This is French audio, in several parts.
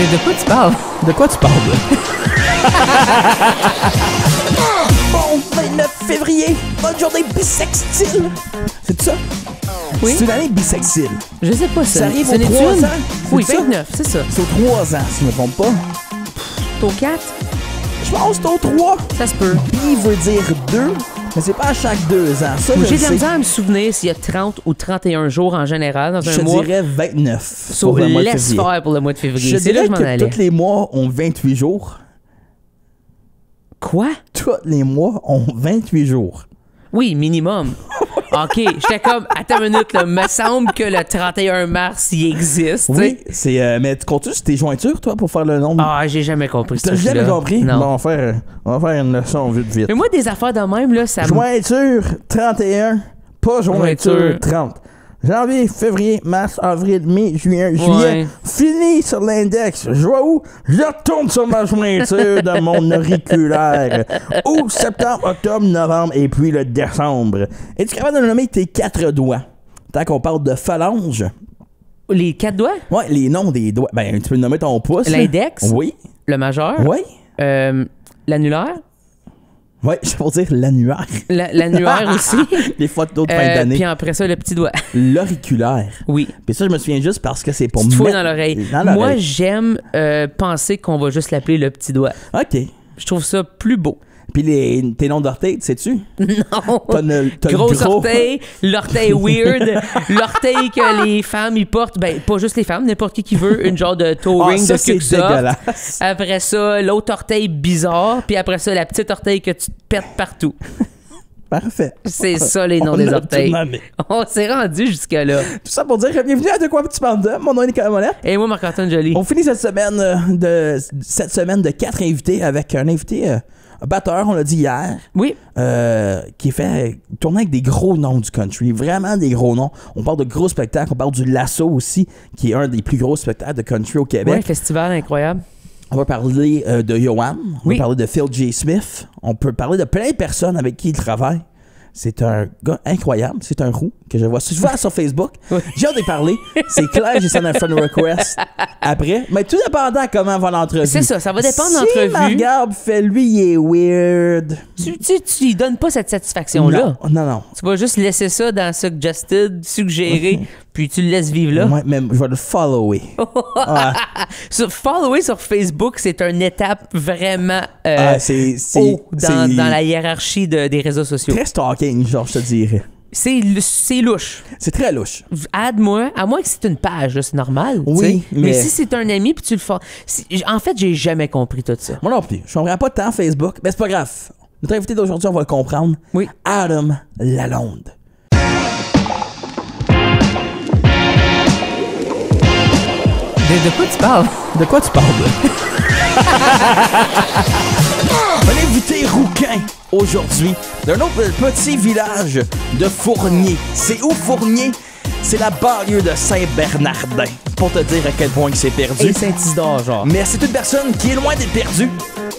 De quoi tu parles? De quoi tu parles, là? Bon 29 février, bonne journée bisextile. C'est ça? Oui. C'est une année bisextile. Je sais pas ça. Ça arrive Ce aux n'est 3 une? ans. Oui, C'est ça? 29, c'est ça. C'est aux 3 ans, si je me trompe pas. T'es au 4? Je pense que c'est aux 3. Ça se peut. Bi veut dire 2, mais c'est pas à chaque 2 ans. Ça, Moi, je j'ai de la sais. misère à me souvenir s'il y a 30 ou 31 jours en général dans Je un te mois. dirais 29 Sauf pour le mois de laisse février. faire pour le mois de février. Je C'est là dirais que je m'en que allais. tous les mois ont 28 jours. Quoi? Tous les mois ont 28 jours. Oui, minimum. OK, j'étais comme, attends une minute, là, me semble que le 31 mars, il existe. tu Oui, sais. c'est. Mais tu comptes sur tes jointures, toi, pour faire le nombre? Ah, j'ai jamais compris ça. T'as jamais compris? Non. Bon, on va faire une leçon vite. Mais moi, des affaires de même, là, ça me... Jointure 31, pas jointure Jointure. 30. Janvier, février, mars, avril, mai, juin, Ouais. juillet. Fini sur l'index. Je vois où? Je retourne sur ma jointure de mon auriculaire. Août, septembre, octobre, novembre et puis le décembre. Es-tu capable de nommer tes 4 doigts? Tant qu'on parle de phalange. Les 4 doigts? Ouais, les noms des doigts. Ben, tu peux nommer ton pouce. là. L'index? Oui. Le majeur? Oui. L'annulaire? Oui, je peux dire l'annulaire. L'annulaire aussi. Les photos de fin d'année. Puis après ça, le petit doigt. L'auriculaire. Oui. Puis ça, je me souviens juste parce que c'est pour Petite fouille mettre dans l'oreille. dans Moi, l'oreille. j'aime penser qu'on va juste l'appeler le petit doigt. OK. Je trouve ça plus beau. Puis tes noms d'orteils, tu sais-tu? Non! T'as le Gros gros. orteil, l'orteil weird, l'orteil que les femmes y portent, ben pas juste les femmes, n'importe qui veut une genre de toe Ah, ring ça, de c'est cul soft. dégueulasse. Après ça, l'autre orteil bizarre, puis après ça, la petite orteil que tu te pètes partout. Parfait. C'est ça les noms On des a orteils. tout nommé. On s'est rendu jusque-là. Tout ça pour dire bienvenue à De quoi tu parles de. Mon nom est Nicolas Monette. Et moi, Marc-Antoine Joly. On finit cette semaine de 4 invités avec un invité un batteur, on l'a dit hier, Oui. qui fait tourner avec des gros noms du country, vraiment des gros noms. On parle de gros spectacles, on parle du Lasso aussi, qui est un des plus gros spectacles de country au Québec. Ouais, festival incroyable. On va parler de Johan, on Oui. va parler de Phil J. Smith, on peut parler de plein de personnes avec qui il travaille. C'est un gars incroyable, c'est un roux que je vois souvent sur Facebook. Oui. J'ai hâte d'y parler. C'est clair, j'ai ça dans un friend request après. Mais tout dépendant comment va l'entrevue. C'est ça, ça va dépendre de Si l'entrevue. Margarde fait lui, il est weird. Tu lui donnes pas cette satisfaction-là. Non. Tu vas juste laisser ça dans Suggested, suggéré, puis tu le laisses vivre là. Ouais, mais je vais le follower. Ouais. Follower sur Facebook, c'est une étape vraiment C'est haut dans la hiérarchie des réseaux sociaux. très stalking, genre, je te dirais. C'est louche. C'est très louche. Aide-moi, à moins que c'est une page, là, c'est normal. Oui, tu sais. Mais mais- si c'est un ami, puis tu le fais... En fait, j'ai jamais compris tout ça. Moi non plus. Je comprends pas tant Facebook, mais c'est pas grave. Notre invité d'aujourd'hui, on va le comprendre. Oui. Adam Lalonde. De quoi tu parles? De quoi tu parles, là? Un invité rouquin aujourd'hui d'un autre petit village de Fournier. C'est où Fournier? C'est la banlieue de Saint-Bernardin. Pour te dire à quel point il s'est perdu. Et Saint-Isidore, genre. Mais c'est une personne qui est loin d'être perdue.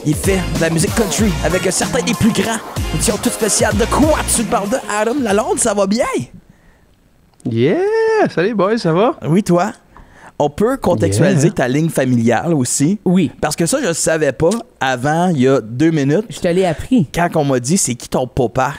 Il fait de la musique country avec certains des plus grands. Une édition toute spéciale. De quoi tu parles de Adam Lalonde? Ça va bien? Yeah! Salut boys, ça va? Oui, toi? On peut contextualiser Yeah. ta ligne familiale aussi. Oui. Parce que ça, je le savais pas avant, il y a 2 minutes, Je te l'ai appris. quand on m'a dit c'est qui ton papa.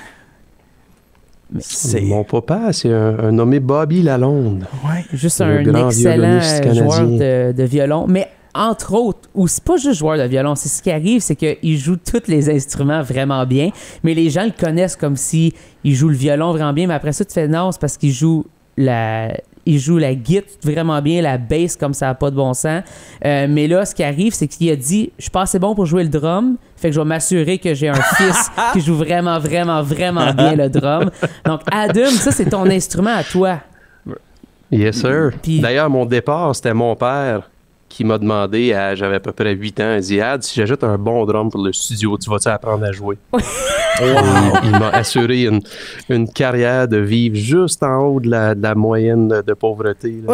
C'est. Mon papa, c'est un nommé Bobby Lalonde. Ouais. Juste Le un grand excellent violoniste joueur canadien. de violon. Mais entre autres, ou c'est pas juste joueur de violon, c'est ce qui arrive, c'est qu'il joue tous les instruments vraiment bien, mais les gens le connaissent comme si il joue le violon vraiment bien, mais après ça, tu fais non, c'est parce qu'il joue la guitare vraiment bien, la bass comme ça n'a pas de bon sens. Mais là, ce qui arrive, c'est qu'il a dit « Je suis pas assez bon pour jouer le drum, fait que je vais m'assurer que j'ai un fils qui joue vraiment, vraiment, vraiment bien le drum. » Donc, Adam, ça, c'est ton instrument à toi. Yes, sir. Puis- D'ailleurs, mon départ, c'était mon père qui m'a demandé, j'avais à peu près 8 ans, il dit « Ad, si j'ajoute un bon drum pour le studio, tu vas-tu apprendre à jouer? » Il m'a assuré une carrière de vivre juste en haut de la moyenne de pauvreté. Là.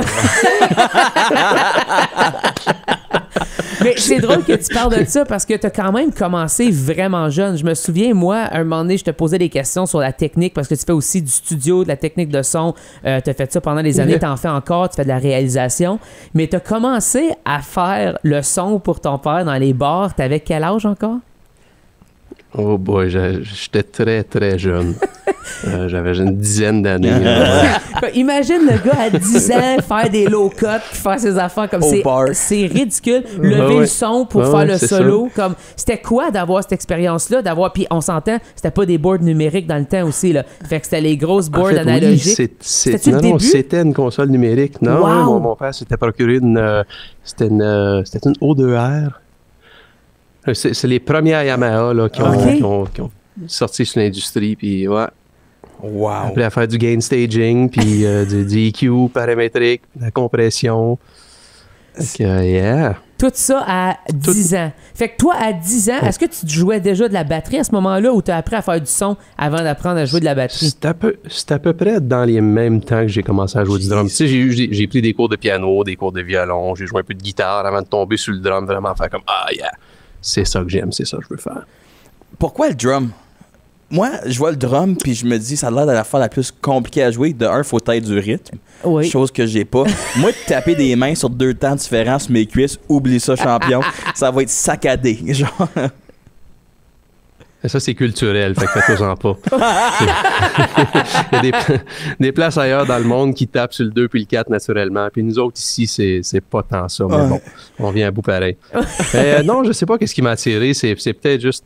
Mais c'est drôle que tu parles de ça parce que tu as quand même commencé vraiment jeune. Je me souviens, moi, à un moment donné, je te posais des questions sur la technique parce que tu fais aussi du studio, de la technique de son. Tu as fait ça pendant des années, tu en fais encore, tu fais de la réalisation. Mais tu as commencé à faire le son pour ton père dans les bars. Tu avais quel âge encore? Oh boy, j'étais très, très jeune. J'avais une dizaine d'années. Imagine le gars à 10 ans faire des low cuts puis faire ses affaires comme c'est ridicule. Lever le son pour faire le solo. Comme, c'était quoi d'avoir cette expérience-là? Puis on s'entend, c'était pas des boards numériques dans le temps aussi. Là. Fait que c'était les grosses boards analogiques. Non, c'était une console numérique. Non, wow. mon père s'était procuré c'était une O2R. C'est les premières Yamaha là, qui ont sorti sur l'industrie. Puis ouais. Wow. Après à faire du gain staging, puis du EQ paramétrique, la compression. Tout ça à 10 ans. Fait que toi, à 10 ans, est-ce que tu jouais déjà de la batterie à ce moment-là ou tu as appris à faire du son avant d'apprendre à jouer de la batterie? C'est à peu près dans les mêmes temps que j'ai commencé à jouer du drum. Tu sais, j'ai pris des cours de piano, des cours de violon, j'ai joué un peu de guitare avant de tomber sur le drum, vraiment faire comme c'est ça que j'aime, c'est ça que je veux faire. Pourquoi le drum? Moi, je vois le drum puis je me dis ça a l'air de la fois la plus compliquée à jouer. De un, faut être du rythme. Oui. Chose que j'ai pas. Moi, de taper des mains sur 2 temps différents sur mes cuisses, oublie ça, champion. Ça va être saccadé. Genre. Ça, c'est culturel, fait que faites-en pas. Il y a des places ailleurs dans le monde qui tapent sur le 2 puis le 4 naturellement. Puis nous autres, ici, c'est pas tant ça. Mais bon, on vient à bout pareil. Non, je sais pas qu'est-ce qui m'a attiré. C'est peut-être juste,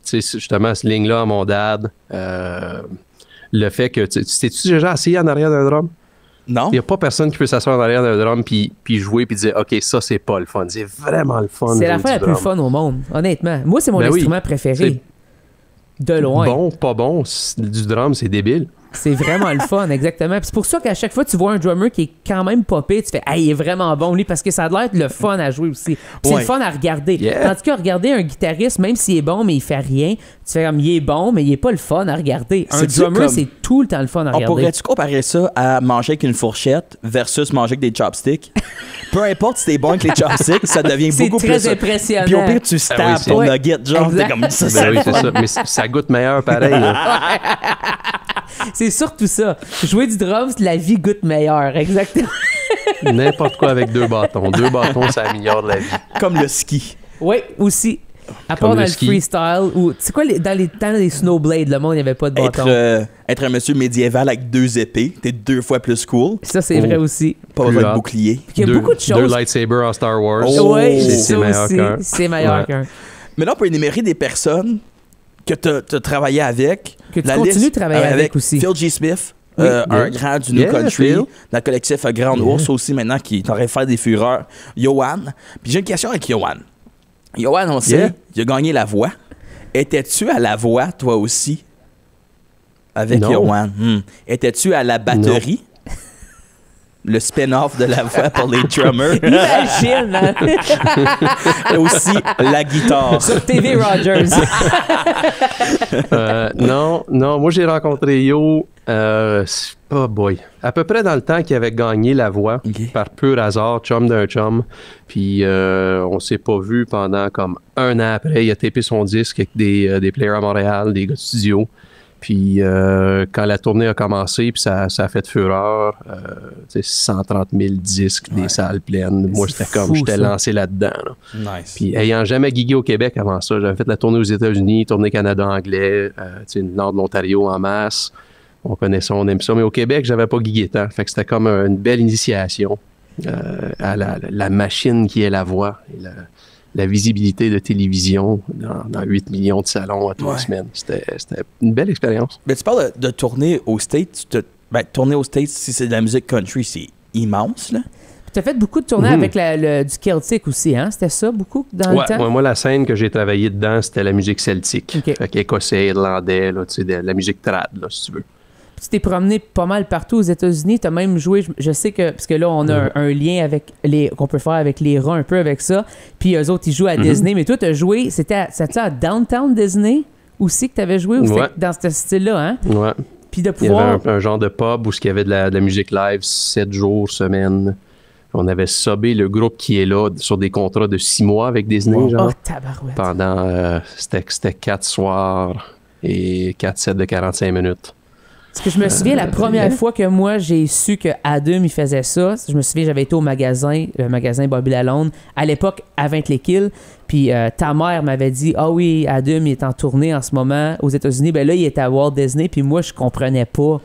justement, cette ligne-là à mon dad. Le fait que... T'es-tu déjà assis en arrière d'un drum? Non. Il n'y a pas personne qui peut s'asseoir en arrière d'un drum puis jouer puis dire « OK, ça, c'est pas le fun. » C'est vraiment le fun. C'est l'affaire la plus fun au monde, honnêtement. Moi, c'est mon instrument préféré. De loin. Bon, pas bon. Du drum, c'est débile. C'est vraiment le fun, exactement. Puis c'est pour ça qu'à chaque fois que tu vois un drummer qui est quand même popé, tu fais « Hey, il est vraiment bon, lui, parce que ça a l'air le fun à jouer aussi. » Puis c'est le fun à regarder. Tandis que regarder un guitariste, même s'il est bon, mais il fait rien, tu fais comme « Il est bon, mais il est pas le fun à regarder. » Un drummer, c'est tout le temps le fun à regarder. On pourrait-tu comparer ça à manger avec une fourchette versus manger avec des chopsticks? Peu importe si t'es bon avec les chopsticks, ça devient beaucoup plus... C'est très impressionnant. Puis au pire, tu stabs ton nugget, genre, t'es comme ça. Oui, c'est ça. Mais ça goûte meilleur pareil. C'est surtout ça. Jouer du drum, la vie goûte meilleure, exactement. N'importe quoi avec 2 bâtons. 2 bâtons, ça améliore la vie. Comme le ski. Oui, aussi. À part dans le freestyle, ou tu sais quoi, dans les temps des snowblades, le monde, il n'y avait pas de bâton. Être un monsieur médiéval avec 2 épées, t'es 2 fois plus cool. Ça, c'est vrai aussi. Pas besoin de bouclier. Il y a beaucoup de choses. 2 lightsabers en Star Wars. Oui, c'est meilleur qu'un. C'est meilleur qu'un. Mais là, on peut énumérer des personnes que tu as travaillé avec. Que tu continues de travailler avec aussi. Phil G. Smith, un grand du New Country, dans le collectif Grand Ours aussi maintenant, qui est en train de faire des fureurs. Yohan. Puis j'ai une question avec Yohan. Yohan, on sait, il a gagné La Voix. Étais-tu à La Voix, toi aussi? Avec Yohan. Étais-tu à la batterie? Non. Le spin-off de La Voix pour les drummers. Imagine! Hein? Et aussi la guitare. Sur TV Rogers. Non, moi j'ai rencontré Yo, oh boy, à peu près dans le temps qu'il avait gagné La Voix, par pur hasard, chum d'un chum. Puis on s'est pas vu pendant comme 1 an après. Il a tapé son disque avec des players à Montréal, des gars de studio. Puis quand la tournée a commencé, puis ça a fait fureur, 130 000 disques, des salles pleines. Moi, c'était comme, j'étais lancé là-dedans. Là. Nice. Puis ayant jamais gigué au Québec avant ça, j'avais fait la tournée aux États-Unis, tournée Canada-Anglais, le nord de l'Ontario en masse. On connaît ça, on aime ça. Mais au Québec, j'avais pas gigué tant. Fait que c'était comme une belle initiation à la machine qui est la voix et la visibilité de télévision dans 8 millions de salons à toutes les semaines. C'était une belle expérience. Mais tu parles de tourner aux States. Tourner aux States, si c'est de la musique country, c'est immense, là. Tu as fait beaucoup de tournées avec du Celtic aussi, hein? C'était ça, beaucoup, dans le temps? Moi, la scène que j'ai travaillé dedans, c'était la musique celtique. Fait qu'écossais, irlandais, là, de la musique trad, là, si tu veux. Tu t'es promené pas mal partout aux États-Unis. Tu as même joué, je sais que, parce que là, on a un lien avec qu'on peut faire avec les rats un peu avec ça. Puis eux autres, ils jouent à Disney. Mais toi, tu as joué, c'était à Downtown Disney aussi que tu avais joué? Ou c'était dans ce style-là, hein? Ouais. Puis de pouvoir... Il y avait un genre de pub où il y avait de la musique live 7 jours, semaine. On avait subé le groupe qui est là sur des contrats de 6 mois avec Disney, genre. Oh, tabarouette. Pendant, c'était 4 soirs et 4 sets de 45 minutes. Parce que je me souviens, la première fois que moi, j'ai su que Adam, il faisait ça, je me souviens, j'avais été au magasin, le magasin Bobby Lalonde, à l'époque, avant les Kills, puis ta mère m'avait dit « Ah oui, Adam, il est en tournée en ce moment aux États-Unis. » Ben là, il était à Walt Disney, puis moi, je comprenais pas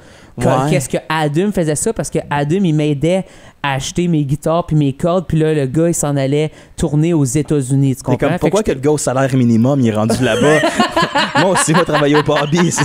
qu'est-ce que Adam faisait ça, parce que Adam, il m'aidait à acheter mes guitares puis mes cordes, puis là, le gars, il s'en allait tourner aux États-Unis, tu comprends? Comme, pourquoi que le gars au salaire minimum, il est rendu là-bas? Moi aussi, je vais travailler au Barbies.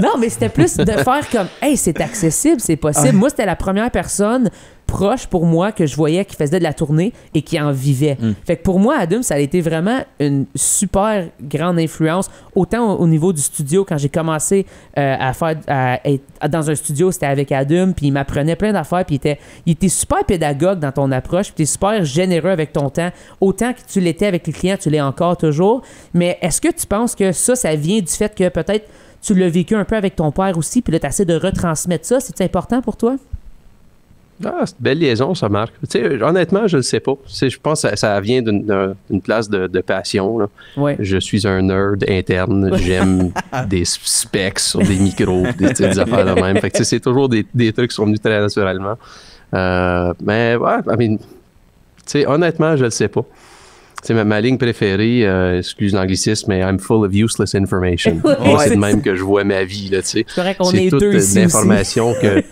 Non, mais c'était plus de faire comme « Hey, c'est accessible, c'est possible. » Moi, c'était la première personne proche pour moi que je voyais qui faisait de la tournée et qui en vivait. Fait que pour moi, Adam, ça a été vraiment une super grande influence, autant au niveau du studio, quand j'ai commencé à être dans un studio, c'était avec Adam, puis il m'apprenait plein d'affaires, puis il était super pédagogue dans ton approche, puis il était super généreux avec ton temps, autant que tu l'étais avec les clients, tu l'es encore toujours. Mais est-ce que tu penses que ça vient du fait que peut-être tu l'as vécu un peu avec ton père aussi, puis là, tu essaies de retransmettre ça? C'est important pour toi? Ah, c'est une belle liaison, ça, Marc. Tu sais, honnêtement, je ne sais pas. Je pense que ça vient d'une place de passion. Là. Ouais. Je suis un nerd interne. J'aime des specs sur des micros, des affaires de même. Fait que, c'est toujours des trucs qui sont venus très naturellement. Mais, ouais, tu sais, honnêtement, je ne le sais pas. C'est ma ligne préférée, excuse l'anglicisme, mais I'm full of useless information. Moi, c'est de même que je vois ma vie. Là, c'est correct, on est toute deux ici l'information que...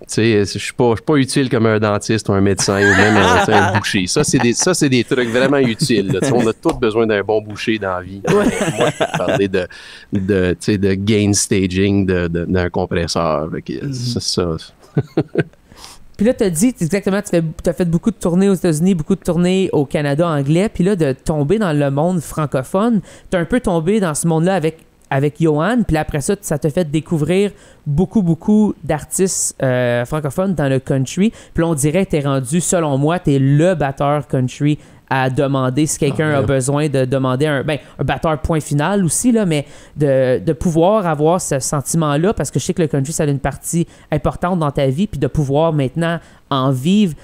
Tu sais, je suis pas utile comme un dentiste ou un médecin ou même un boucher. Ça, c'est des trucs vraiment utiles. Là. On a tous besoin d'un bon boucher dans la vie. Moi, je peux parler de gain staging d'un compresseur. C'est ça. Puis là, tu as dit, exactement, tu as fait beaucoup de tournées aux États-Unis, beaucoup de tournées au Canada anglais. Puis là, de tomber dans le monde francophone, tu as un peu tombé dans ce monde-là avec Johan, puis après ça te fait découvrir beaucoup d'artistes francophones dans le country. Puis là, on dirait que t'es rendu, selon moi, t'es le batteur country à demander si quelqu'un a besoin de demander un batteur point final aussi, là, mais de pouvoir avoir ce sentiment-là, parce que je sais que le country, ça a une partie importante dans ta vie, puis de pouvoir maintenant en vivre,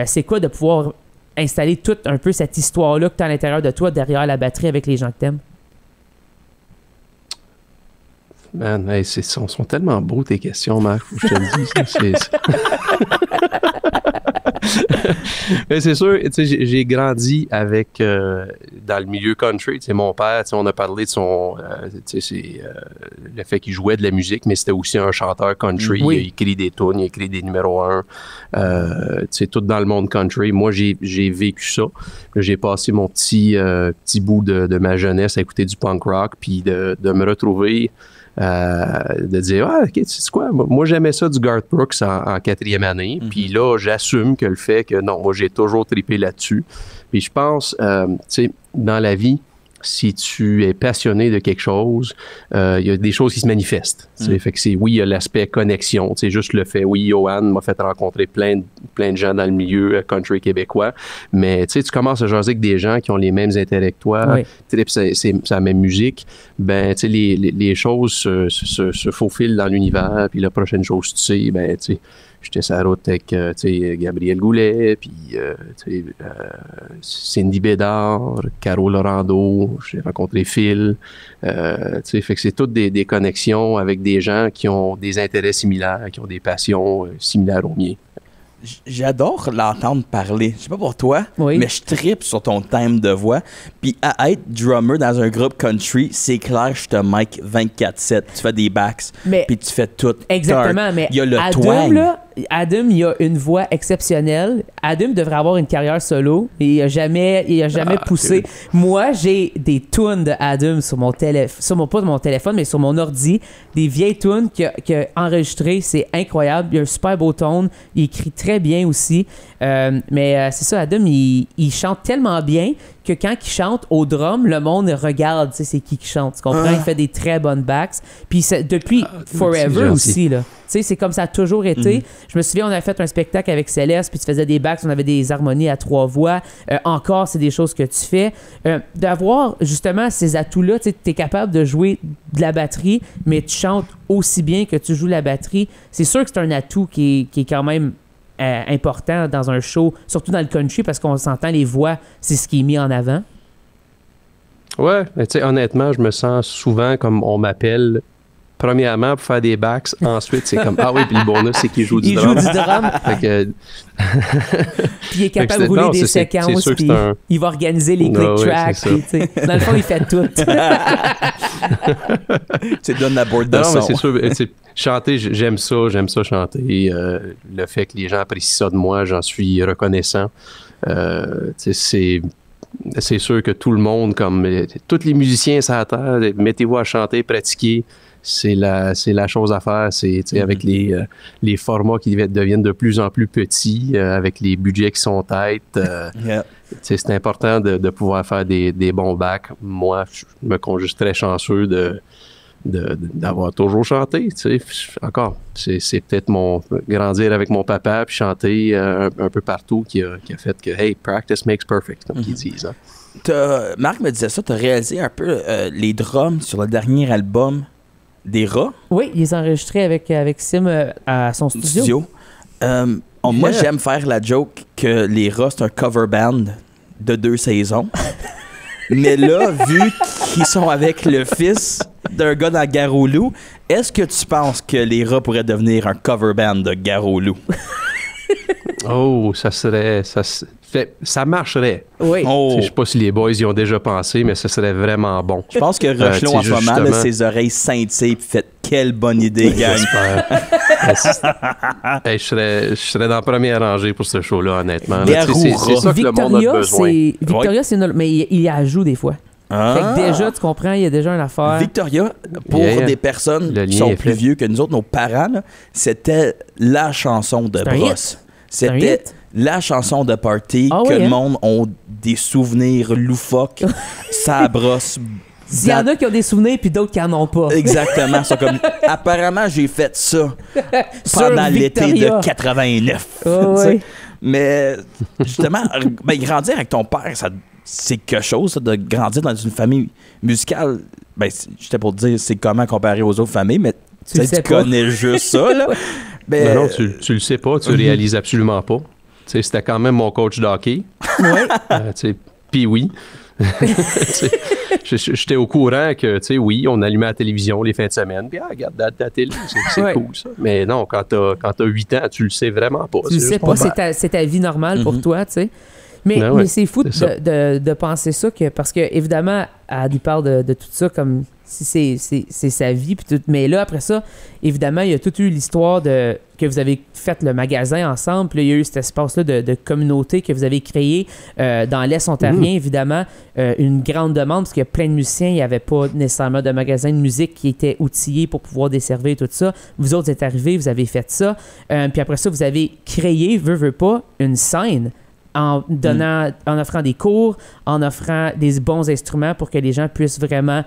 c'est quoi de pouvoir installer toute un peu cette histoire-là que t'as à l'intérieur de toi, derrière la batterie avec les gens que t'aimes? Man, hey, sont tellement beaux tes questions, Marc, faut que je te le dise. Mais c'est sûr, j'ai grandi avec dans le milieu country. Mon père, on a parlé de son le fait qu'il jouait de la musique, mais c'était aussi un chanteur country. Oui. Il a écrit des tunes, il a écrit des numéros 1. Tout dans le monde country. Moi, j'ai vécu ça. J'ai passé mon petit bout de ma jeunesse à écouter du punk rock, puis de me retrouver de dire ok, tu sais quoi, moi j'aimais ça du Garth Brooks en 4e année, puis là j'assume que le fait que non, moi j'ai toujours trippé là-dessus, puis je pense tu sais, dans la vie, si tu es passionné de quelque chose, il y a des choses qui se manifestent. Fait que oui, il y a l'aspect connexion. Juste le fait, oui, Johan m'a fait rencontrer plein de gens dans le milieu country québécois, mais tu commences à jaser avec des gens qui ont les mêmes intérêts que toi, c'est la même musique, ben les choses se faufilent dans l'univers, puis la prochaine chose, tu sais, ben tu sais, j'étais sur la route avec Gabriel Goulet, puis Cindy Bédard, Caro Lorando, j'ai rencontré Phil. Fait que c'est toutes des connexions avec des gens qui ont des intérêts similaires, qui ont des passions similaires aux miens. J'adore l'entendre parler. Je sais pas pour toi, mais je trippe sur ton thème de voix. Puis à être drummer dans un groupe country, c'est clair, je te mic 24/7. Tu fais des backs, puis tu fais tout. Exactement, mais il y a le Adam, twang. là, Adam, il a une voix exceptionnelle. Adam devrait avoir une carrière solo. Il a jamais poussé. Moi, j'ai des tunes de Adam sur mon téléphone, pas de mon téléphone, mais sur mon ordi. Des vieilles tunes qu'il a enregistrées. C'est incroyable. Il a un super beau tone. Il écrit très bien aussi. Mais c'est ça, Adam, il chante tellement bien que quand il chante au drum, le monde regarde, tu sais, c'est qui chante. Tu comprends? Il fait des très bonnes backs. Puis depuis Forever aussi, là. Tu sais, c'est comme ça a toujours été. Je me souviens, on avait fait un spectacle avec Céleste, puis tu faisais des backs, on avait des harmonies à 3 voix. Encore, c'est des choses que tu fais. D'avoir justement ces atouts-là, tu es capable de jouer de la batterie, mais tu chantes aussi bien que tu joues la batterie. C'est sûr que c'est un atout qui est quand même important dans un show, surtout dans le country, parce qu'on s'entend, les voix, c'est ce qui est mis en avant. Ouais, mais tu sais, honnêtement, je me sens souvent comme on m'appelle, premièrement, pour faire des backs. Ensuite, c'est comme, ah oui, puis le bonus, c'est qu'il joue du drum. Il joue du drum. Fait que... Puis il est capable de rouler des séquences, puis il va organiser les click tracks. Puis, dans le fond, il fait tout. Tu donnes la board de non, son. mais c'est sûr, chanter, j'aime ça chanter. Le fait que les gens apprécient ça de moi, j'en suis reconnaissant. C'est sûr que tout le monde, comme tous les musiciens sur la terre, mettez-vous à chanter, pratiquer. C'est la chose à faire. C'est avec les formats qui deviennent de plus en plus petits, avec les budgets qui sont têtes. C'est important de pouvoir faire des bons backs. Moi, je me compte juste très chanceux d'avoir toujours chanté. Encore, c'est peut-être mon grandir avec mon papa puis chanter un peu partout qui a fait que, hey, practice makes perfect, comme ils disent. Hein. Marc me disait ça, tu as réalisé un peu les drums sur le dernier album des Rats. Oui, il les a enregistrés avec Sim à son studio. Moi, j'aime faire la joke que les Rats, c'est un cover band de 2 saisons. Mais là, vu qu'ils sont avec le fils d'un gars dans Garou-Loup, est-ce que tu penses que les Rats pourraient devenir un cover band de Garou-Loup? Oh, ça marcherait. Oui. Je sais pas si les boys y ont déjà pensé, mais ça serait vraiment bon. Je pense que Rochelot, en ce moment, là, ses oreilles scintillent et fait quelle bonne idée, gang. Hey, je serais dans la première rangée pour ce show-là, honnêtement. Là, c'est ça que le monde a besoin. Victoria, c'est mais il y ajoute des fois. Fait que déjà, tu comprends, il y a déjà une affaire. Victoria, pour des personnes qui sont plus vieux que nous autres, nos parents, là, c'était la chanson de brosse. C'était la chanson de party que le monde a des souvenirs loufoques. Ça brosse. Il y en a qui ont des souvenirs puis d'autres qui en ont pas. Exactement. C'est comme, apparemment, j'ai fait ça pendant l'été de 89. Mais justement, grandir avec ton père, c'est quelque chose, ça, de grandir dans une famille musicale. J'étais pour te dire, c'est comment comparer aux autres familles, mais tu connais juste ça, là. Non, tu le sais pas, tu réalises absolument pas. C'était quand même mon coach d'hockey. Puis oui. J'étais au courant que, oui, on allumait la télévision les fins de semaine, puis regarde la télé, c'est cool ça. Mais non, quand t'as 8 ans, tu le sais vraiment pas. Tu le sais pas, c'est ta vie normale pour toi, tu sais. Mais c'est fou de penser ça, parce que évidemment, elle parle de tout ça comme si c'est sa vie. Puis tout, mais là, après ça, évidemment, il y a toute eu l'histoire que vous avez fait le magasin ensemble. Puis là, il y a eu cet espace-là de communauté que vous avez créé dans l'Est ontarien, évidemment. Une grande demande, parce qu'il y a plein de musiciens. Il n'y avait pas nécessairement de magasin de musique qui était outillé pour pouvoir desservir tout ça. Vous autres êtes arrivés, vous avez fait ça. Puis après ça, vous avez créé, veux pas, une scène en offrant des cours, en offrant des bons instruments pour que les gens puissent vraiment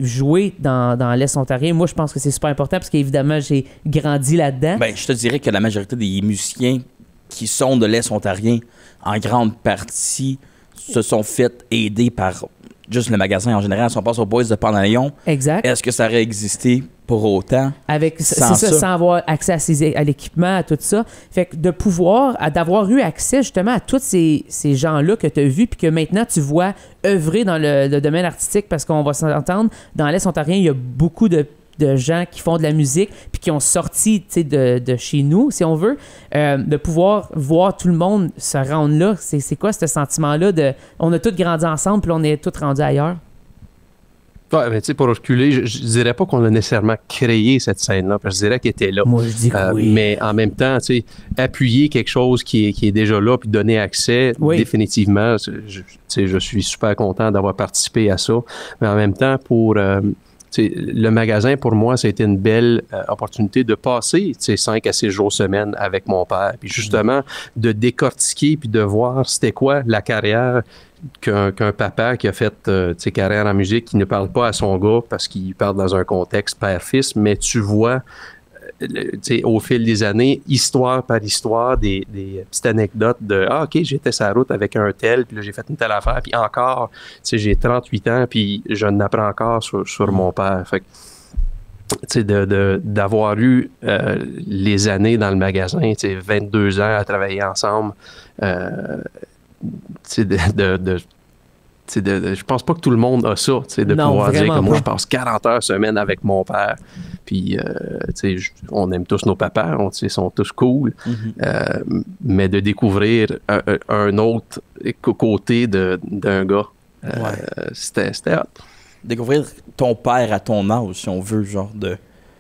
jouer dans l'Est ontarien. Moi, je pense que c'est super important parce qu'évidemment, j'ai grandi là-dedans. Je te dirais que la majorité des musiciens qui sont de l'Est ontarien, en grande partie, se sont fait aider par juste le magasin en général. Si on passe aux Boys de Pendant-Lyon, exact. Est-ce que ça aurait existé pour autant sans avoir accès à l'équipement, à tout ça? Fait que d'avoir eu accès justement à tous ces gens-là que tu as vus puis que maintenant tu vois œuvrer dans le domaine artistique, parce qu'on va s'entendre, dans l'Est ontarien, il y a beaucoup de gens qui font de la musique puis qui ont sorti de chez nous, si on veut, de pouvoir voir tout le monde se rendre là. C'est quoi ce sentiment-là on a tous grandi ensemble puis on est tous rendus ailleurs? Ouais, mais pour reculer, je dirais pas qu'on a nécessairement créé cette scène-là, parce que je dirais qu'elle était là. Moi, je dis que oui. Mais en même temps, appuyer quelque chose qui est déjà là puis donner accès, définitivement, je suis super content d'avoir participé à ça. Mais en même temps, pour le magasin, pour moi, ça a été une belle opportunité de passer 5 à 6 jours semaine avec mon père. Puis justement, de décortiquer puis de voir c'était quoi la carrière qu'un papa qui a fait carrière en musique, qui ne parle pas à son gars parce qu'il parle dans un contexte père-fils, mais tu vois au fil des années, histoire par histoire, des petites anecdotes de « Ah, OK, j'étais sur la route avec un tel, puis là, j'ai fait une telle affaire, puis encore, j'ai 38 ans, puis je n'apprends encore sur mon père. » Fait que tu sais, d'avoir eu les années dans le magasin, tu sais, 22 ans à travailler ensemble, tu sais, je pense pas que tout le monde a ça, tu sais, de Non, pouvoir dire que vraiment moi, pas. je passe 40 heures semaine avec mon père, puis, tu sais, on aime tous nos papas, tu sais, ils sont tous cool, mais de découvrir un autre côté d'un gars, c'était hot. Découvrir ton père à ton âge, si on veut, genre de...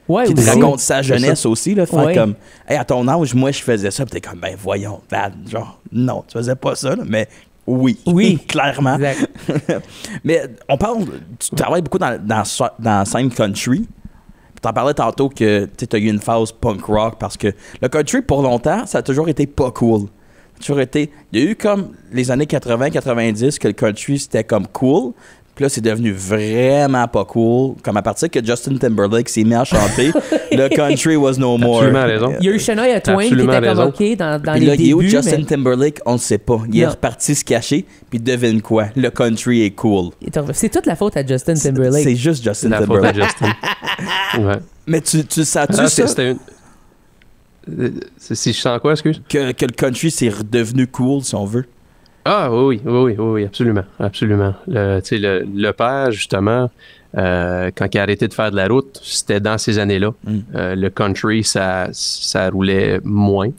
Ouais, Qui te aussi. raconte sa jeunesse aussi, là, faire Ouais. comme, hey, à ton âge, moi, je faisais ça, puis t'es comme, ben voyons, Dad, genre, non, tu faisais pas ça, là, mais oui, Oui. clairement. Exact. Mais on parle, tu travailles beaucoup dans la scène country. Tu en parlais tantôt que tu as eu une phase punk rock parce que le country, pour longtemps, ça a toujours été pas cool. Toujours été, il y a eu comme les années 80-90 que le country, c'était comme cool. Puis là, c'est devenu vraiment pas cool. Comme à partir que Justin Timberlake s'est mis à chanter, le country was no more. Absolument raison. Il y a eu Shania Twain qui Absolument était comme raison. OK dans Puis les là, il est où débuts. Justin mais- Timberlake? On ne sait pas. Il est Non. reparti se cacher, puis devine quoi? Le country est cool. C'est toute la faute à Justin Timberlake. C'est juste Justin La faute à Timberlake. Justin. Ouais. Mais tu sais-tu Ah, ça? c'était une... Si je sens quoi, excuse? Que le country, c'est redevenu cool, si on veut. Ah oui, absolument, absolument. Tu sais, le père, justement, quand il a arrêté de faire de la route, c'était dans ces années-là. Le country, ça roulait moins.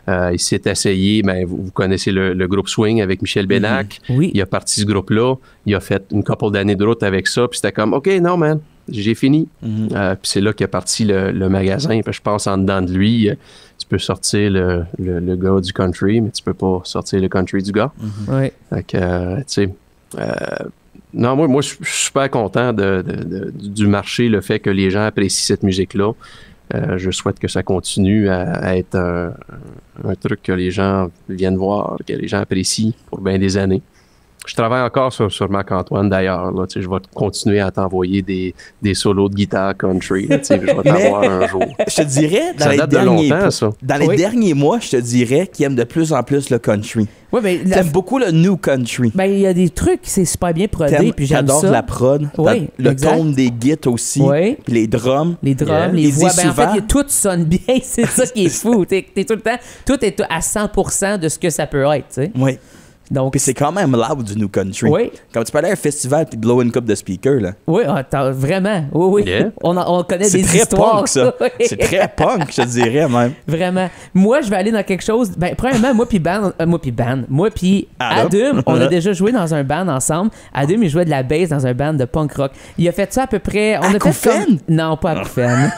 Il s'est essayé, ben, vous connaissez le groupe Swing avec Michel Bénac. Oui. Il a parti ce groupe-là. Il a fait une couple d'années de route avec ça. Puis c'était comme, OK, non, man, j'ai fini. Puis c'est là qu'est parti le magasin. Puis je pense en dedans de lui, tu peux sortir le gars du country, mais tu peux pas sortir le country du gars. Ouais. Fait que, tu sais, non, moi, je suis super content du marché, le fait que les gens apprécient cette musique-là. Je souhaite que ça continue à être un truc que les gens viennent voir, que les gens apprécient pour bien des années. Je travaille encore sur Marc-Antoine, d'ailleurs. Là, tu sais, je vais continuer à t'envoyer des solos de guitare country. Là, tu sais, je vais t'avoir un jour. Je te dirais, dans Ça les date de derniers longtemps, ça. Dans les Oui. derniers mois, je te dirais qu'il aime de plus en plus le country. Ouais, mais T'aimes beaucoup le new country. ben, il y a des trucs, c'est super bien prodé, puis j'aime T'adores ça. la prod, Oui, le exact. ton des guides aussi, Oui. puis les drums. Les drums, Yeah. les Il voix, dit ben, en souvent- fait, tout sonne bien, c'est ça qui est fou. T'es tout le temps, tout est à 100% de ce que ça peut être, tu sais. Oui. Donc, Puis c'est quand même loud du new country. Oui. Comme tu peux aller à un festival puis blow une coupe de speaker, là. oui, vraiment, oui, oui. Yeah. On connaît C'est des très histoires. punk, ça. Oui. C'est très punk, je te dirais même. Vraiment. Moi, je vais aller dans quelque chose. Ben, premièrement, moi puis Adam, on a déjà joué dans un band ensemble. Adam, il jouait de la bass dans un band de punk rock. Il a fait ça à peu près. On a fait Acouphène? comme... Non, pas Acouphène.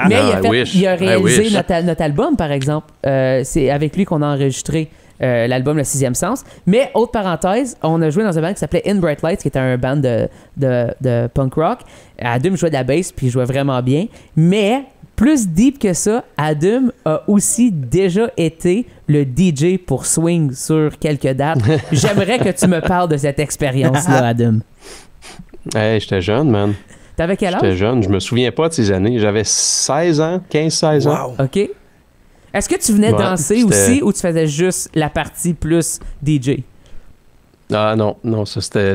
Mais Non, I wish. il a I réalisé wish. notre album, par exemple. C'est avec lui qu'on a enregistré. L'album Le Sixième Sens. Mais, autre parenthèse, on a joué dans un band qui s'appelait In Bright Lights, qui était un band de punk rock. Adam jouait de la bass, puis il jouait vraiment bien. Mais, plus deep que ça, Adam a aussi déjà été le DJ pour Swing sur quelques dates. J'aimerais que tu me parles de cette expérience-là, Adam. Hey, j'étais jeune, man. T'avais quel J'étais âge? jeune. Je me souviens pas de ces années. J'avais 16 ans, 15-16 ans. Wow. OK. Est-ce que tu venais Ouais, danser c'était- aussi ou tu faisais juste la partie plus DJ? Ah non, ça c'était...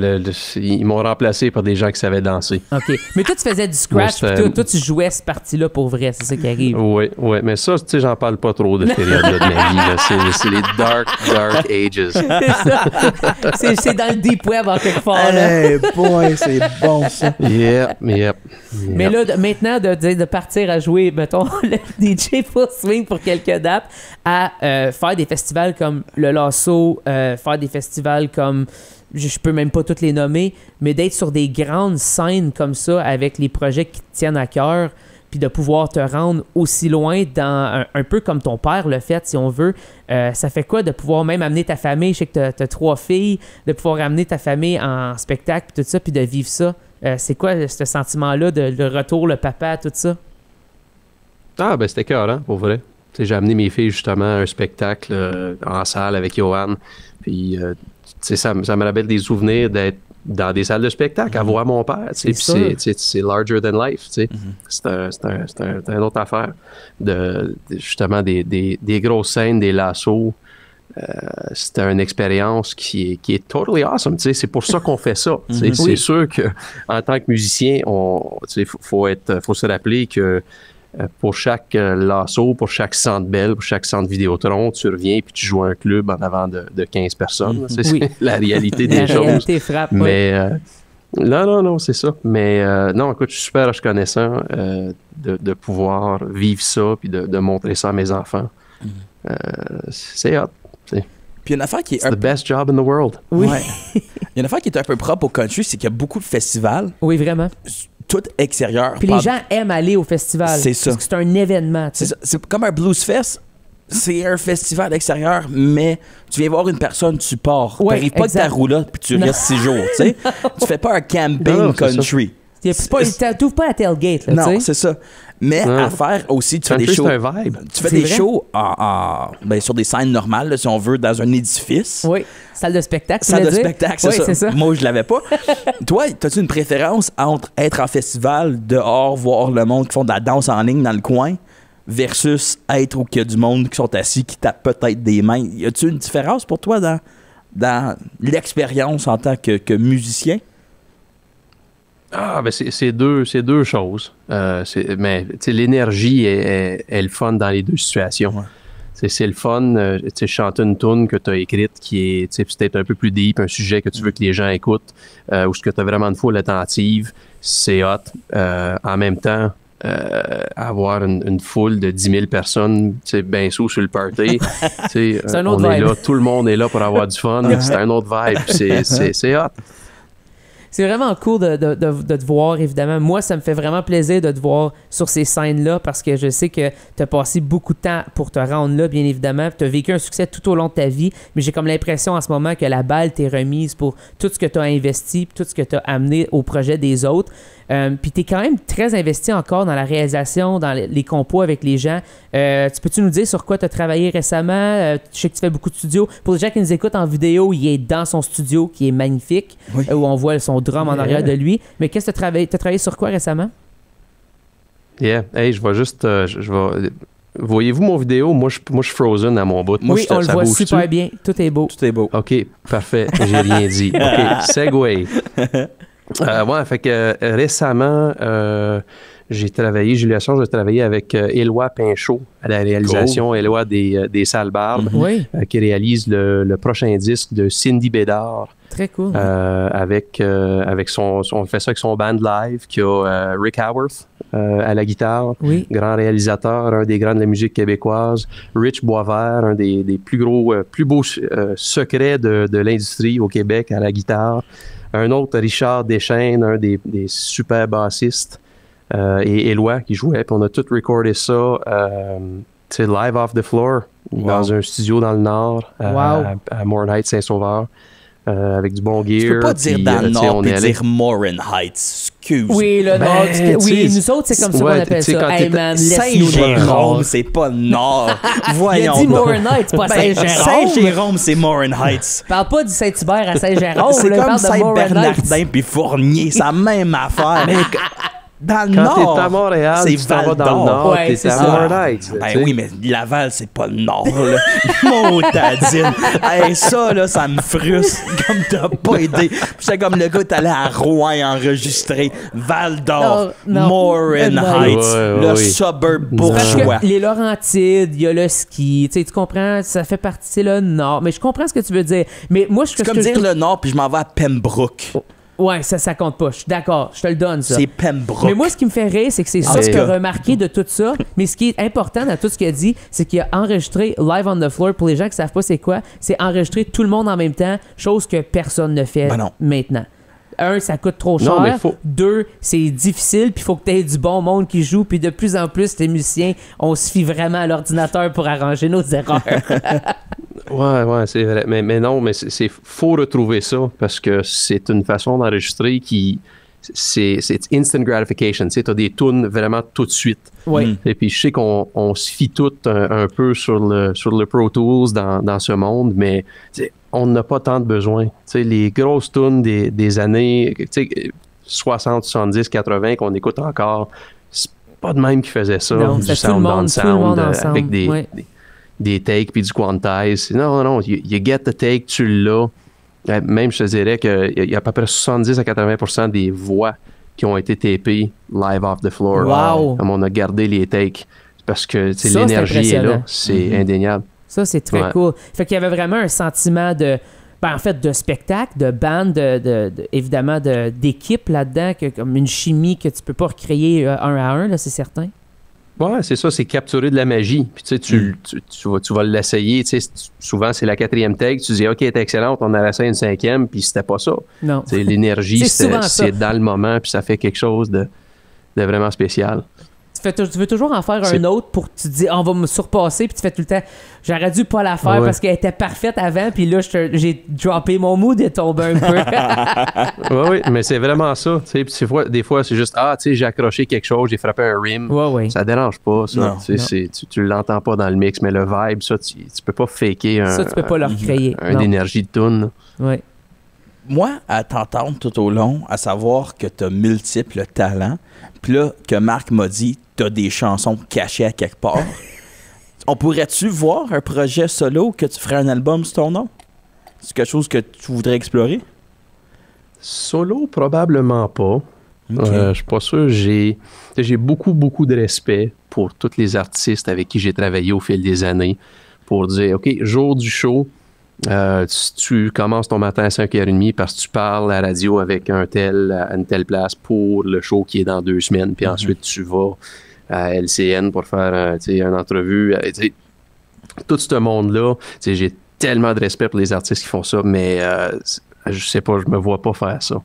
Ils m'ont remplacé par des gens qui savaient danser. OK. Mais toi, tu faisais du scratch, Moi, puis c'était- toi, tu jouais cette partie-là pour vrai, c'est ça qui arrive. Oui, mais ça, tu sais, j'en parle pas trop de cette période-là de ma vie. Là. C'est les dark ages. C'est ça. C'est dans le deep web en quelque part. Là. Hey boy, c'est bon ça. Yep. Mais là, maintenant, de partir à jouer, mettons, le DJ pour Swing pour quelques dates, à faire des festivals comme le Lasso, faire des festivals comme, je peux même pas toutes les nommer, mais d'être sur des grandes scènes comme ça avec les projets qui te tiennent à cœur, puis de pouvoir te rendre aussi loin dans un peu comme ton père le fait, si on veut. Ça fait quoi de pouvoir même amener ta famille? Je sais que t'as 3 filles, de pouvoir amener ta famille en spectacle, puis tout ça, puis de vivre ça. C'est quoi ce sentiment-là de le retour, le papa, tout ça? Ah, ben c'était écœurant, pour vrai. Tu sais, j'ai amené mes filles justement à un spectacle en salle avec Johan. Puis, tu sais, ça me rappelle des souvenirs d'être dans des salles de spectacle, à voir mon père. Tu sais, C'est puis c'est larger than life. Tu sais. C'est une autre affaire. Justement, des grosses scènes, des lassos. c'était une expérience qui est totally awesome. Tu sais, c'est pour ça qu'on fait ça. Tu sais, c'est sûr qu'en tant que musicien, tu sais, faut se rappeler que pour chaque lasso, pour chaque centre Bell, pour chaque centre Vidéotron, tu reviens puis tu joues à un club en avant de 15 personnes. C'est la réalité des choses. Réalité frappe, mais non, c'est ça. Mais non, écoute, je suis super reconnaissant de pouvoir vivre ça puis de montrer ça à mes enfants. C'est hot. Puis une affaire qui est the best job in the world. Oui. Ouais. Il y a une affaire qui est un peu propre au country, c'est qu'il y a beaucoup de festivals, Oui, vraiment. tout extérieur. Puis les gens aiment aller au festival. C'est ça. Parce que c'est un événement. Tu sais. C'est comme un blues fest. C'est un festival extérieur, mais tu viens voir une personne, tu pars. Ouais, T'arrives pas de ta exact. roulotte puis tu restes 6 jours, tu sais. Tu fais pas un camping Non, c'est country. T'ouvres pas la tailgate, là, Non, tu sais. c'est ça. Mais Non. à faire aussi, tu fais des Country, shows. c'est un vibe. Tu fais C'est des vrai? shows sur des scènes normales, là, si on veut, dans un édifice. Oui, salle de spectacle. tu Salle de voulais dire? spectacle, c'est Oui, ça. c'est ça. Moi, je l'avais pas. Toi, as-tu une préférence entre être en festival, dehors, voir le monde qui font de la danse en ligne dans le coin, versus être où il y a du monde qui sont assis, qui tapent peut-être des mains? Y a-tu une différence pour toi dans l'expérience en tant que musicien? Ah, ben c'est deux choses. Mais tu sais, l'énergie est le fun dans les deux situations. Ouais. C'est le fun, tu sais, chanter une tune que tu as écrite qui est tu sais, peut-être un peu plus deep, un sujet que tu veux que les gens écoutent, ou ce que tu as vraiment une foule attentive, c'est hot. En même temps, avoir une foule de 10 000 personnes, tu sais, ben sous sur le party, tu sais, C'est un autre on est vibe. là, tout le monde est là pour avoir du fun, c'est un autre vibe, c'est hot. C'est vraiment cool de te voir, évidemment. Moi, ça me fait vraiment plaisir de te voir sur ces scènes-là parce que je sais que tu as passé beaucoup de temps pour te rendre là, bien évidemment. Tu as vécu un succès tout au long de ta vie, mais j'ai comme l'impression en ce moment que la balle t'est remise pour tout ce que tu as investi, tout ce que tu as amené au projet des autres. Puis tu es quand même très investi encore dans la réalisation, dans les compos avec les gens. Tu peux-tu nous dire sur quoi tu as travaillé récemment? Je sais que tu fais beaucoup de studios. Pour les gens qui nous écoutent en vidéo, il est dans son studio qui est magnifique, Oui. où on voit son drum en arrière de lui. Mais qu'est-ce que tu as travaillé sur quoi récemment? Yeah, hey, je vais juste... Voyez-vous mon vidéo? Moi, je suis frozen à mon bout. Oui, on le ça voit bouge-tu? super bien. Tout est beau. Tout est beau. OK, parfait. J'ai rien dit. OK, segue. Ouais, fait que récemment, j'ai eu la chance de travailler avec Éloi Pinchot à la réalisation. Éloi des Salles Barbes, Oui, qui réalise le prochain disque de Cindy Bédard. très cool. Avec on fait ça avec son band live qui a Rick Haworth à la guitare, Oui. grand réalisateur, un des grands de la musique québécoise, Rich Boisvert, un des plus beaux secrets de l'industrie au Québec à la guitare, un autre Richard Deschaines, un des super bassistes, et Éloi qui jouait, puis on a tout recordé ça tu sais, live off the floor dans un studio dans le Nord à Morin Heights, Saint-Sauveur. Avec du bon gear. Tu peux pas dire puis, dans le Nord on puis est allé- dire Morin Heights. Excuse. Oui, le Nord. Oui, tu sais, nous autres, c'est comme ça qu'on ouais, appelle tu sais, ça. quand Hey t'es- man, laisse-nous le Saint-Jérôme, Nord. c'est pas le Nord. Il Voyons a dit donc. Morin Heights, pas Ben, Saint-Jérôme. Saint-Jérôme, c'est Morin Heights. Parle pas du Saint-Hubert à Saint-Jérôme. C'est là, comme parle de Morin Heights. Saint-Bernardin puis Fournier, c'est la même affaire. Dans le Quand Nord, t'es à Montréal, c'est tu t'en vas Val dans le d'Or. Nord, Ouais, t'es c'est à ça. Morin Heights. Ben tu sais. oui, mais Laval, c'est pas le Nord, là. Motadine. Hey, ça, là, ça me frustre. Comme t'as pas aidé. C'est comme le gars, t'allais à Rouen enregistrer. Val d'Or, Non, non. Morin Non. Heights, Ouais, le oui. suburb Parce bourgeois. que les Laurentides, il y a le ski, tu sais, tu comprends, ça fait partie, c'est le Nord. Mais je comprends ce que tu veux dire. Mais moi, C'est comme dire le Nord, puis je m'en vais à Pembroke. Ouais, ça compte pas. Je suis d'accord, je te le donne, ça. C'est Pembroke. Mais moi, ce qui me fait rire, c'est que c'est ça En que tout tu as cas. remarqué de tout ça. Mais ce qui est important dans tout ce qu'il a dit, c'est qu'il a enregistré live on the floor. Pour les gens qui savent pas c'est quoi, c'est enregistrer tout le monde en même temps, chose que personne ne fait Ben non. maintenant. Un, ça coûte trop Non, cher. mais faut- Deux, c'est difficile, puis il faut que tu aies du bon monde qui joue. Puis de plus en plus, les musiciens, on se fie vraiment à l'ordinateur pour arranger nos erreurs. Ouais, c'est vrai. Mais non, mais faut retrouver ça parce que c'est une façon d'enregistrer qui. C'est instant gratification. Tu sais, t'as des tunes vraiment tout de suite. Oui. Et puis, je sais qu'on se fie tout un peu sur le Pro Tools dans ce monde, mais tu sais, on n'a pas tant de besoin. Tu sais, les grosses tunes des années tu sais, 60, 70, 80 qu'on écoute encore, c'est pas de même qui faisait ça. Non, du c'était tout le sound monde, on tout le monde sound, ensemble, avec ouais. des takes puis du quantize. Non, you get the take, tu l'as. Même, je te dirais qu'il y a à peu près 70 à 80% des voix qui ont été tapées live off the floor. Wow. Comme on a gardé les takes. Parce que Ça, l'énergie c'est est là. impressionnant. C'est indéniable. Ça, c'est très cool. Fait qu'il y avait vraiment un sentiment de... Ben, en fait, de spectacle, de band, évidemment, d'équipe là-dedans, comme une chimie que tu peux pas recréer un à un, là, c'est certain. Ouais, c'est ça, c'est capturer de la magie. Puis tu sais, tu vas l'essayer. Tu sais, souvent, c'est la 4e take. Tu dis, OK, t'es excellente, on a essayé une 5e, puis c'était pas ça. Non. C'est l'énergie, C'est souvent ça. c'est dans le moment, puis ça fait quelque chose de vraiment spécial. Tu veux toujours en faire un autre pour tu te dis on va me surpasser, puis tu fais tout le temps j'aurais dû pas la faire parce qu'elle était parfaite avant, puis là j'ai droppé mon mood et tombé un peu. Oui, mais c'est vraiment ça. Tu sais, des fois c'est juste tu sais, j'ai accroché quelque chose, j'ai frappé un rim. Ça dérange pas, ça. Non, tu l'entends pas dans le mix, mais le vibe, ça, tu peux pas faker ça, tu peux pas le recréer. une énergie de tune. Oui. Moi, à t'entendre tout au long, à savoir que t'as multiples talents, puis là, que Marc m'a dit, t'as des chansons cachées à quelque part. On pourrait-tu voir un projet solo que tu ferais un album sur ton nom? C'est quelque chose que tu voudrais explorer? Solo, probablement pas. Okay. Je suis pas sûr. J'ai beaucoup, beaucoup de respect pour tous les artistes avec qui j'ai travaillé au fil des années pour dire, OK, jour du show, tu commences ton matin à 5h30 parce que tu parles à la radio avec un tel à une telle place pour le show qui est dans 2 semaines. Puis ensuite, tu vas à LCN pour faire une entrevue. Tout ce monde-là, j'ai tellement de respect pour les artistes qui font ça, mais je sais pas, je me vois pas faire ça.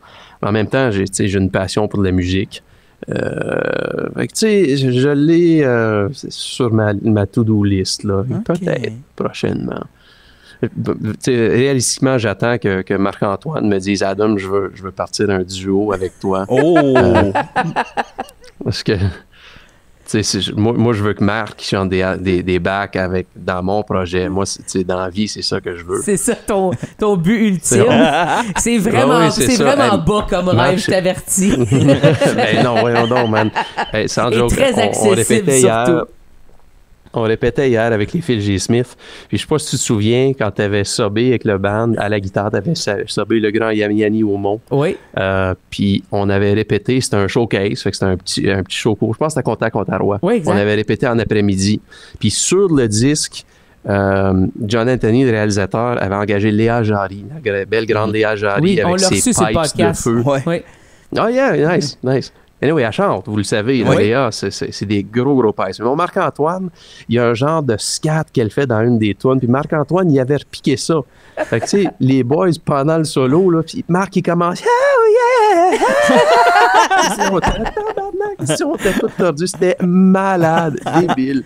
En même temps, j'ai une passion pour la musique. Fait que, je l'ai sur ma to-do list, là. Okay. Peut-être prochainement. Réalistiquement, j'attends que Marc-Antoine me dise Adam, je veux partir un duo avec toi. Oh! Parce que moi, je veux que Marc chante des backs dans mon projet. Moi, dans la vie, c'est ça que je veux. C'est ça ton but ultime. C'est vraiment, c'est vraiment bas comme rêve, je t'avertis. Ben non, voyons donc, man. Hey, sans joke, très accessible, surtout. On répétait hier avec les Phil G. Smith. Puis je sais pas si tu te souviens, quand tu avais sobé avec le band, à la guitare, tu avais sobé le grand Yanni Aumont. Oui. Puis on avait répété, c'était un showcase, fait que c'était un petit show court. Je pense que c'était Contact Ontario. Oui, exact. On avait répété en après-midi. Puis sur le disque, John Anthony, le réalisateur, avait engagé Léa Jarry, la belle grande Léa Jarry, avec ses pipes de feu. Oui. Oh yeah, nice. Anyway, elle chante, vous le savez, Léa, c'est des gros pipes. Mais Marc-Antoine, il y a un genre de scat qu'elle fait dans une des tunes, puis Marc-Antoine, il avait repiqué ça. Fait que, tu sais, les boys, pendant le solo, là, puis Marc, il commence « Oh yeah! » Si on était tous tordus, c'était malade, débile.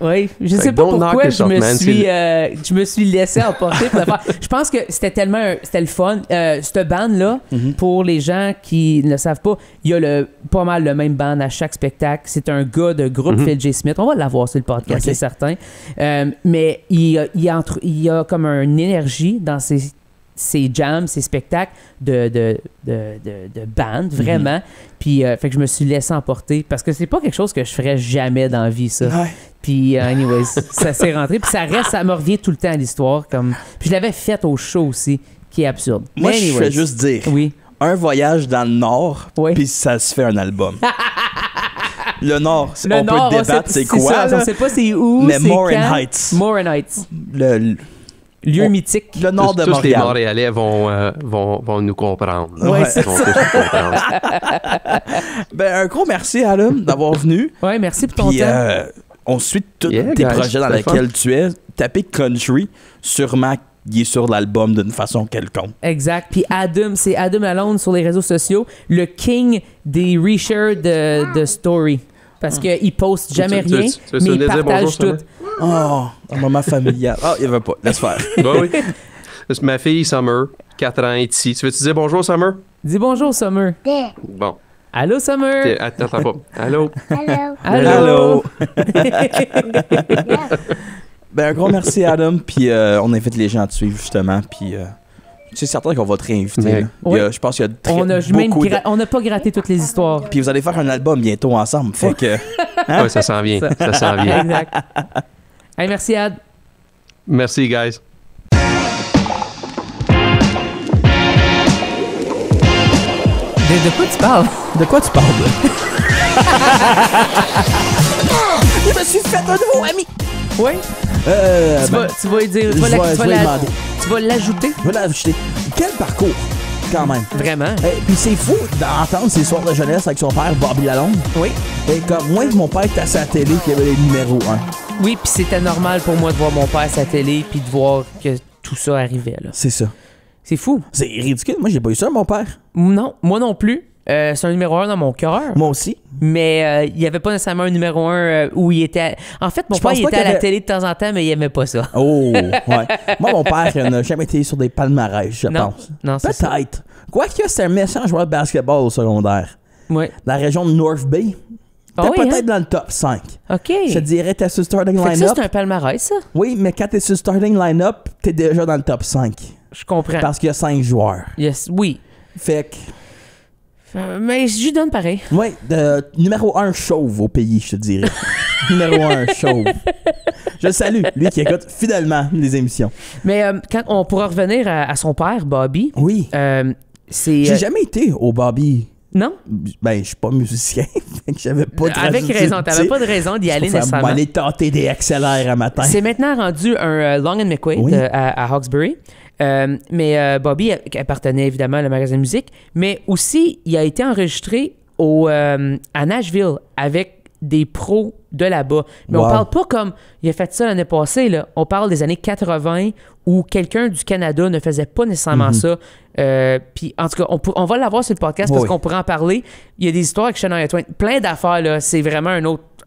Oui, je sais pas pourquoi je me suis laissé emporter pour le faire. Je pense que c'était le fun. Cette band-là, pour les gens qui ne le savent pas, il y a pas mal le même band à chaque spectacle. C'est un gars de groupe Phil J. Smith. On va l'avoir sur le podcast, c'est certain. Mais il y a comme une énergie dans ses jams, ses spectacles de band, vraiment. Puis, fait que je me suis laissé emporter parce que c'est pas quelque chose que je ferais jamais dans la vie, ça. Ouais. Puis, anyways, ça s'est rentré. Puis ça me revient tout le temps à l'histoire. Puis je l'avais fait au show aussi, qui est absurde. Moi, je fais juste dire un voyage dans le Nord, puis ça se fait un album. Le Nord, on peut débattre c'est quoi, ça, on sait pas c'est où, mais c'est Morin quand. Heights. Morin Heights. Lieu mythique. Le nord de Montréal. Tous les Montréalais vont nous comprendre. Ouais, Ils vont tous nous comprendre. Un gros merci, Adam, d'avoir venu. Ouais, merci pour ton temps. On suit tous tes projets dans lesquels tu es. Tapez Country, sûrement il est sur l'album d'une façon quelconque. Exact. Puis Adam, c'est Adam Alone sur les réseaux sociaux, le king des reshare de story. Parce qu'il poste jamais rien, mais il partage tout. Oh, un moment familial. Ah, il veut pas. Laisse faire. Oui. C'est ma fille, Summer, 4 ans, est ici. Tu veux-tu dire bonjour, Summer? Dis bonjour, Summer. Bon. Allô, Summer? Attends pas. Allô? Allô? Un gros merci, Adam. Puis on invite les gens à te suivre, justement. Puis c'est certain qu'on va te réinviter. Je pense qu'il y a on n'a pas gratté toutes les histoires. Puis vous allez faire un album bientôt ensemble. Fait que... Oui, ça s'en vient. Ça s'en vient. Exact. Hey, merci, Ad. Merci, guys. De quoi tu parles? De quoi tu parles? Je me suis fait un nouveau ami. Oui? Tu vas lui dire, tu vas l'ajouter. Je vais l'ajouter. Quel parcours, quand même. Vraiment? Puis c'est fou d'entendre ses soirs de jeunesse avec son père, Bobby Lalonde. Oui. Et comme moi, mon père était à la télé, qui avait les numéros 1. Oui, puis c'était normal pour moi de voir mon père à sa télé puis de voir que tout ça arrivait, là. C'est ça. C'est fou. C'est ridicule. Moi, j'ai pas eu ça, mon père. Non, moi non plus. C'est un numéro 1 dans mon cœur. Moi aussi. Mais il n'y avait pas nécessairement un numéro 1 où il était... En fait, mon père, il était à la télé de temps en temps, mais il aimait pas ça. Oh, ouais. Moi, mon père n'a jamais été sur des palmarès, je pense. Non, c'est ça. Peut-être. Quoique, c'est un méchant joueur de basketball au secondaire. Oui. Dans la région de North Bay. T'es peut-être dans le top 5. OK. Je te dirais, t'es sur le starting fait que line-up. ça, c'est un palmarès, ça? Oui, mais quand t'es sur le starting line-up, t'es déjà dans le top 5. Je comprends. Parce qu'il y a 5 joueurs. Yes, oui. Fait que... mais je lui donne pareil. Oui, numéro 1 chauve au pays, je te dirais. Numéro 1 chauve. Je le salue, lui qui écoute fidèlement les émissions. Mais quand on pourra revenir à son père, Bobby. Oui. C'est... J'ai jamais été au Bobby. Non? Ben, je suis pas musicien, fait que j'avais pas de avec raison, t'avais pas de raison d'y aller nécessairement. aller tâter des XLR à matin. C'est maintenant rendu un Long and McQuaid à Hawkesbury. Mais Bobby appartenait évidemment à le magasin de musique, mais aussi il a été enregistré à Nashville avec des pros de là-bas. Mais on parle pas comme il a fait ça l'année passée, là. On parle des années 80 où quelqu'un du Canada ne faisait pas nécessairement ça. Puis en tout cas, on va l'avoir sur le podcast parce qu'on pourrait en parler. Il y a des histoires avec Shania Twain, plein d'affaires, là. C'est vraiment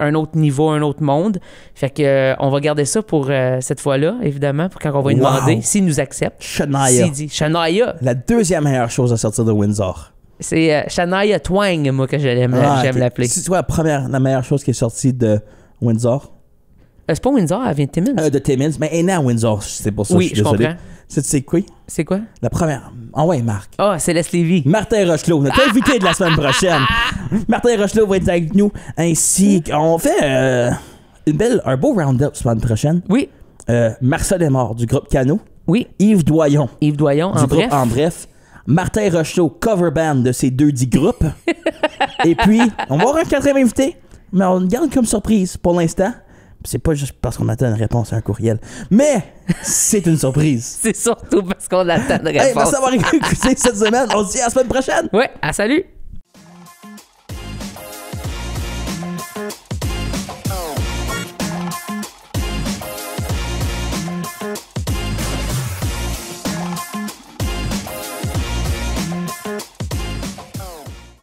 un autre niveau, un autre monde. Fait que on va garder ça pour cette fois-là, évidemment, pour quand on va lui demander s'il nous accepte. Shania. S'il dit Shania. La deuxième meilleure chose à sortir de Windsor. C'est Shania Twain, moi, que j'aime l'appeler. C'est toi la meilleure chose qui est sortie de Windsor? C'est pas Windsor, elle vient de Timmins. De Timmins, mais elle est née à Windsor, c'est pour ça que je suis désolé. Comprends. C'est quoi? C'est quoi? La première. Ah ouais, Marc. Ah, Céleste Lévy. Martin Rochelot, notre invité de la semaine prochaine. Martin Rochelot va être avec nous. Ainsi qu'on fait un beau round-up la semaine prochaine. Oui. Marcel Desmaures du groupe Cano. Oui. Yves Doyon. Yves Doyon, du groupe En Bref. Martin Rochelot, cover band de ces deux dits groupes. Et puis, on va avoir un quatrième invité, mais on le garde comme surprise pour l'instant. C'est pas juste parce qu'on attend une réponse à un courriel, mais c'est une surprise. C'est surtout parce qu'on attend une réponse. Merci d'avoir écouté cette semaine. On se dit à la semaine prochaine. Ouais, salut.